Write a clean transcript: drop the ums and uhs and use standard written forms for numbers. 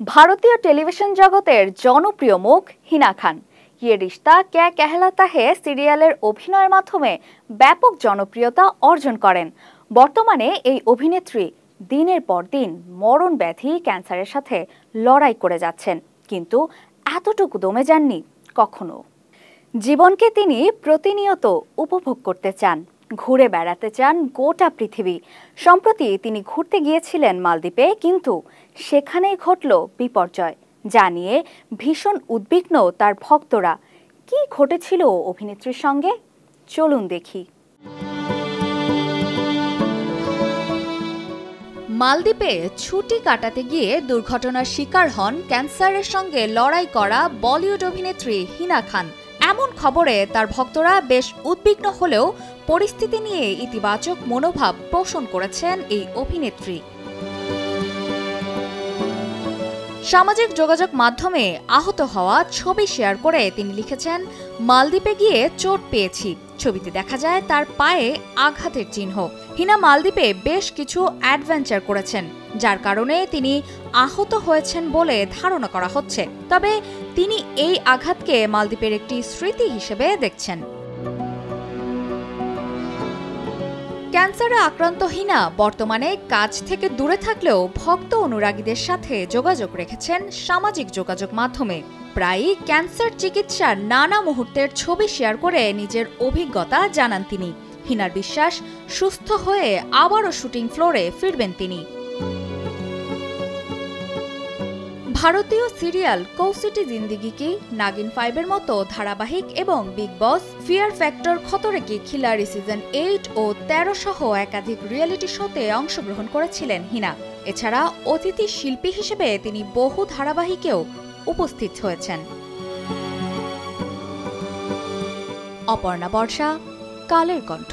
ভারতীয় টেলিভিশন জগতের জনপ্রিয় মুখ হিনা খান ये रिश्ता क्या कहलाता है সিরিয়ালের অভিনয়ের মাধ্যমে ব্যাপক জনপ্রিয়তা অর্জন করেন। বর্তমানে এই অভিনেত্রী দিনের পর দিন মরণ ব্যাধি ক্যান্সারের সাথে লড়াই করে যাচ্ছেন, কিন্তু এতটুকু দমে যাননি কখনো। জীবনকে তিনি প্রতিনিয়ত উপভোগ করতে চান, ঘুরে বেড়াতে চান গোটা পৃথিবী। সম্প্রতি তিনি ঘুরতে গিয়েছিলেন মালদ্বীপে, কিন্তু সেখানেই ঘটল বিপর্যয়, যা নিয়ে ভীষণ উদ্বিগ্ন তার ভক্তরা। কি ঘটেছিল অভিনেত্রীর সঙ্গে, চলুন দেখি। মালদ্বীপে ছুটি কাটাতে গিয়ে দুর্ঘটনার শিকার হন ক্যান্সারের সঙ্গে লড়াই করা বলিউড অভিনেত্রী হিনা খান। এমন খবরে তার ভক্তরা বেশ উদ্বিগ্ন হলেও পরিস্থিতি নিয়ে ইতিবাচক মনোভাব পোষণ করেছেন এই অভিনেত্রী। সামাজিক যোগাযোগ মাধ্যমে আহত হওয়া ছবি শেয়ার করে তিনি লিখেছেন, মালদ্বীপে গিয়ে চোট পেয়েছি। ছবিতে দেখা যায় তার পায়ে আঘাতের চিহ্ন। হিনা মালদ্বীপে বেশ কিছু অ্যাডভেঞ্চার করেছেন, যার কারণে তিনি আহত হয়েছেন বলে ধারণা করা হচ্ছে। তবে তিনি এই আঘাতকে মালদ্বীপের একটি স্মৃতি হিসেবে দেখছেন। ক্যান্সারে আক্রান্ত হিনা বর্তমানে কাজ থেকে দূরে থাকলেও ভক্ত অনুরাগীদের সাথে যোগাযোগ রেখেছেন সামাজিক যোগাযোগ মাধ্যমে। প্রায়ই ক্যান্সার চিকিৎসার নানা মুহূর্তের ছবি শেয়ার করে নিজের অভিজ্ঞতা জানান তিনি। হিনার বিশ্বাস, সুস্থ হয়ে আবারও শুটিং ফ্লোরে ফিরবেন তিনি। ভারতীয় সিরিয়াল কৌসিটি জিন্দিগি কি, নাগিন 5-এর মতো ধারাবাহিক এবং বিগ বস, ফিয়ার ফ্যাক্টর, খতরে কি খিলাড়ি সিজন 8 ও 13 সহ একাধিক রিয়েলিটি শোতে অংশগ্রহণ করেছিলেন হিনা। এছাড়া অতিথি শিল্পী হিসেবে তিনি বহু ধারাবাহিকেও উপস্থিত হয়েছেন। অপর্ণা বর্ষা, কালের কণ্ঠ।